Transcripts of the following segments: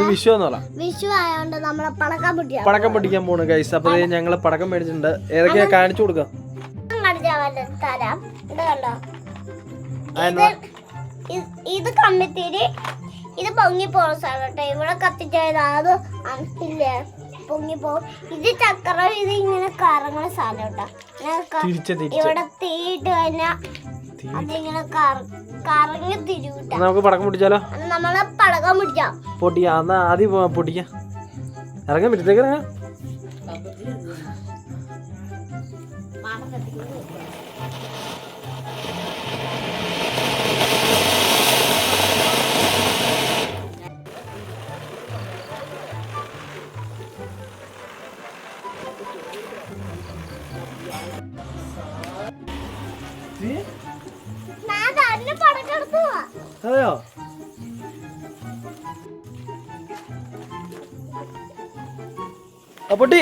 വിഷു ആയതുകൊണ്ട് നമ്മളെ പടക്കം പൊട്ടിക്കാൻ പോണു ഗൈസ്. അപ്പൊ ഞങ്ങള് പടക്കം മേടിച്ചിട്ടുണ്ട്. ഏതൊക്കെയാ കാണിച്ചു കൊടുക്കാം. ഇത് കമ്പിത്തിരി, ഇത് പൊങ്ങി പോണ സ്ഥലം. ഇവിടെ കത്തിച്ചത് അത് അണത്തില്ലേ പൊങ്ങിപ്പോ. ഇത് ചക്രം, ഇത് ഇങ്ങനെ കറങ്ങണ സാധനം കേട്ടോ. ഇവിടെ തീയിട്ട് കഴിഞ്ഞാൽ അതിങ്ങനെ കറങ്ങി തിരിവിട്ട. നമുക്ക് പടക്കം പൊട്ടിച്ചാലോ? നമ്മളെ പടക്കം പൊട്ടിക്കാം. പൊട്ടിക്കാം. എന്നാ ആദ്യം പൊട്ടിക്കാം. ഇറങ്ങാൻ പറ്റത്തേക്ക് ഇറങ്ങാം. അതെയോ? പൊട്ടി.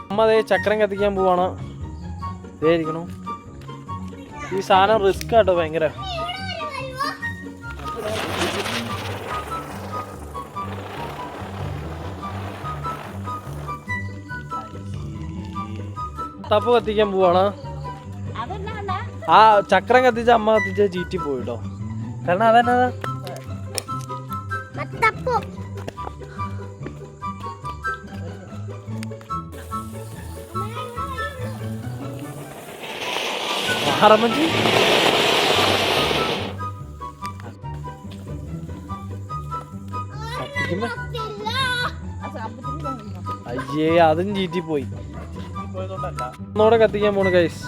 അമ്മ അതേ ചക്രം കത്തിക്കാൻ പോവാണ്. ഇരിക്കണു. ഈ സാധനം റിസ്ക് ആട്ടോ ഭയങ്കര. തപ്പ് കത്തിക്കാൻ പോവാണ്. ആ ചക്രം കത്തിച്ച അമ്മ കത്തിച്ച ചീറ്റി പോയിട്ടോ. കാരണം അതെന്നാ മഹാറമ്മജി. അയ്യേ അതും ചീറ്റി പോയി. ഒന്നൂടെ കത്തിക്കാൻ പോണു ഗൈസ്.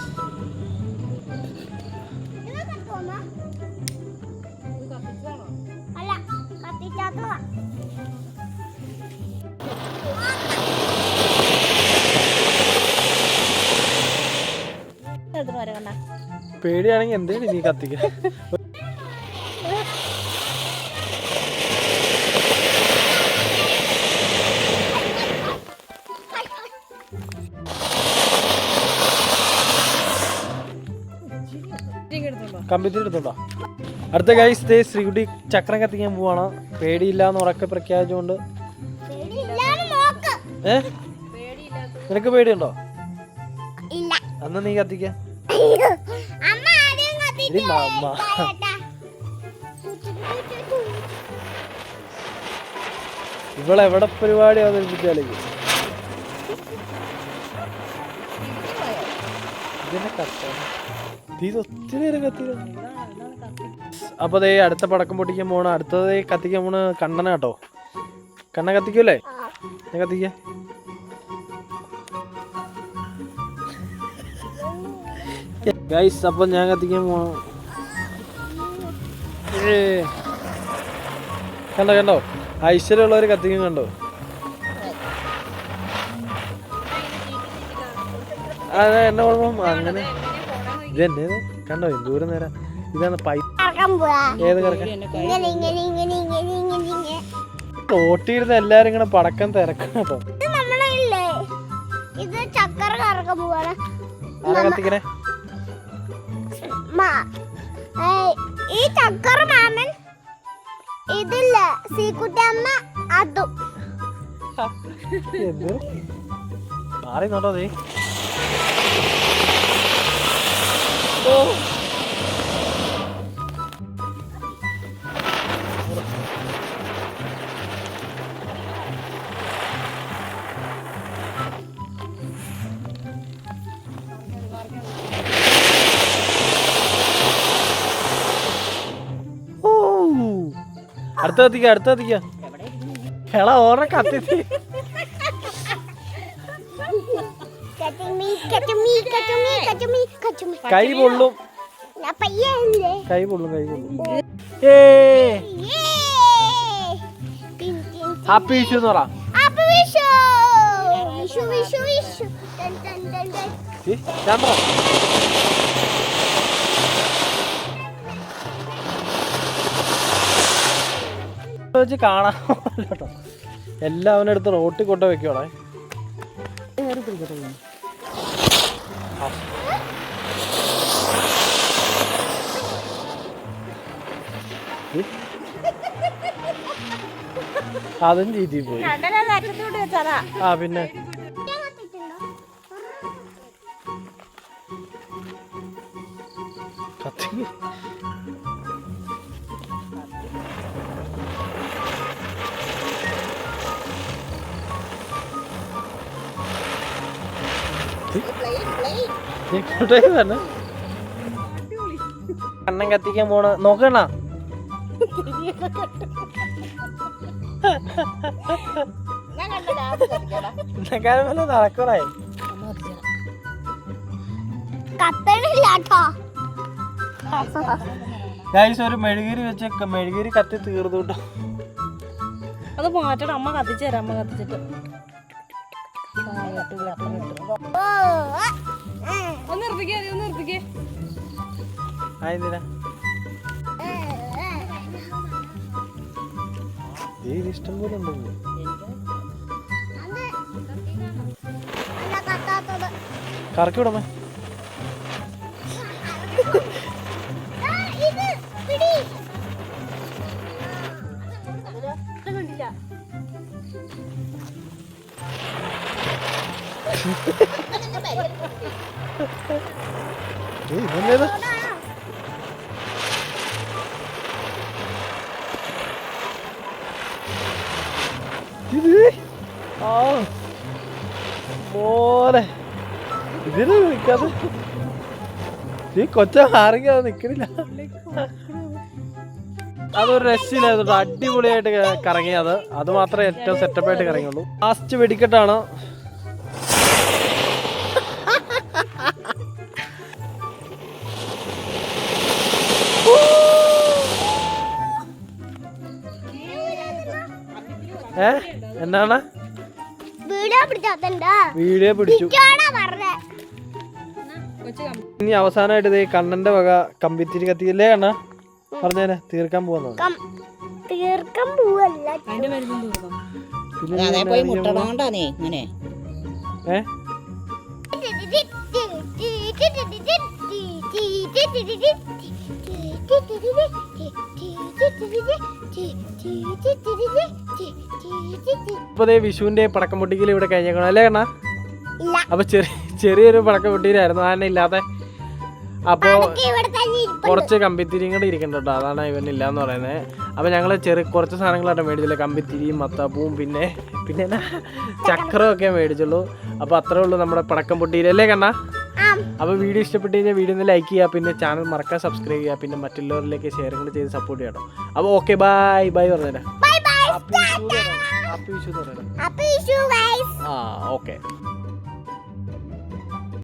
പേടിയാണെങ്കി എന്തേലും നീ കത്തിക്ക. കമ്പിത്തിരി എടുത്തോട്ടോ. അടുത്ത ഗൈസ് ശ്രീകുട്ടി ചക്രം കത്തിക്കാൻ പോവാണ്. പേടിയില്ലാന്ന് ഉറക്കെ പ്രഖ്യാപിച്ചുകൊണ്ട്. നിനക്ക് പേടിയുണ്ടോ? അന്ന് നീ കത്തിക്ക. ഇവളെവിടെ പരിപാടി അവതരിപ്പിച്ചാലേ ഇതിനെ ഒത്തിരി നേരം കത്തിയ. അപ്പൊ ദേ അടുത്ത പടക്കം പൊട്ടിക്കാൻ പോണ. അടുത്തത് കത്തിക്കാൻ പോണ കണ്ണന കേട്ടോ. കണ്ണ കത്തിക്കൂല്ലേ? ഞാൻ കത്തിക്ക. ഗൈസ് അപ്പൊ ഞാൻ കത്തിക്കാൻ പോണ. കണ്ടോ കണ്ടോ ഐശ്വര്യമുള്ളവര് കത്തിക്കും. കണ്ടോ അതെ എന്നെ കുഴപ്പം അങ്ങനെ. ഇതെന്നെ കണ്ടോ എന്തോരം നേരം. ഇതാണ് ഏത് കറക്കം റോട്ടിയിരുന്ന എല്ലാരും ഇങ്ങനെ പടക്കം തിരക്കണം കേട്ടോ. ആരാ കത്തിക്കണേ? ഈ ചക്കര മാമൻ ഇതില്ല സീക്കുട്ടിയമ്മ അതും എന്ത് മാറിന്നോട്ടോ നീ. അടുത്ത കത്തിക്ക. എള ഓറെ കത്തി. കൈ പൊള്ളും. ഹാപ്പി വിഷു എന്ന് പറ. വെച്ച് കാണാൻ കേട്ടോ. എല്ലാവരും എടുത്ത് റോട്ടിൽ കൊണ്ട വെക്കോളെ. കയറി പിടിക്കട്ടെ. അതും ചീറ്റി പോയി. ആ പിന്നെ കത്തി കണ്ണൻ കത്തിക്കാൻ പോണ നോക്കണ നടക്കണേ. ഒരു മെഴുകുതിരി വെച്ച് മെഴുകുതിരി കത്തി തീർന്നു കേട്ടോ. അത് മാറ്റണം. അമ്മ കത്തിച്ചു തരാം. അമ്മ കത്തിച്ചിട്ട് ഒന്ന് നിർത്തിക്കേ. ഒന്ന് നിർത്തിക്കേ. ആയിരുന്നില്ല ഇഷ്ടം പോലെ ഉണ്ടല്ലോ. കറക്കി വിടമേ. ഇതല്ലേത് ഇത് ആ പോലെ ഇതിന് നിൽക്കാതെ ഈ കൊച്ച ആരെങ്കിലും നിക്കണില്ല. അതൊരു രക്ഷയില്ലായിരുന്നു. അടിപൊളിയായിട്ട് കറങ്ങിയത്. അത് മാത്രമേ ഏറ്റവും സെറ്റപ്പായിട്ട് കറങ്ങിയുള്ളൂ. ലാസ്റ്റ് വെടിക്കെട്ടാണ്. എന്താണ് വീഡിയോ പിടിച്ചു. ഇനി അവസാനമായിട്ട് ഇത് കണ്ണന്റെ വക കമ്പിത്തിരി കത്തിയില്ലേ കണ്ണ പറഞ്ഞേനെ തീർക്കാൻ പോവാ. തീർക്കാൻ പോവല്ല. ഇപ്പൊ വിഷുവിന്റെ പടക്കം പൊട്ടിക്കൽ ഇവിടെ കഴിഞ്ഞേക്കണം അല്ലേ കണ്ണ? അപ്പൊ ചെറിയൊരു പടക്കം പൊട്ടിയിലായിരുന്നു ആന ഇല്ലാതെ. അപ്പൊ കുറച്ച് കമ്പിത്തിരിയും കൂടെ ഇരിക്കണ്ട കേട്ടോ. അതാണ് ഇവനില്ലാന്ന് പറയുന്നത്. അപ്പൊ ഞങ്ങള് കുറച്ച് സാധനങ്ങളായിട്ട് മേടിച്ചില്ല. കമ്പിത്തിരിയും മത്താപ്പൂവും പിന്നെ ചക്രവും ഒക്കെ മേടിച്ചുള്ളൂ. അപ്പൊ അത്രേ ഉള്ളൂ നമ്മുടെ പടക്കം പൊട്ടിയിലല്ലേ കണ്ണ? അപ്പോൾ വീഡിയോ ഇഷ്ടപ്പെട്ട് കഴിഞ്ഞാൽ വീഡിയോ ഒന്ന് ലൈക്ക് ചെയ്യുക. പിന്നെ ചാനൽ മറക്കാൻ സബ്സ്ക്രൈബ് ചെയ്യുക. പിന്നെ മറ്റുള്ളവരിലേക്ക് ഷെയർ കൂടെ ചെയ്ത് സപ്പോർട്ട് ചെയ്യണം. അപ്പോൾ ഓക്കെ ബൈ ബൈ പറഞ്ഞുതരാം. ഹാപ്പി വിഷു എന്ന് പറയാം. ആ ഓക്കെ.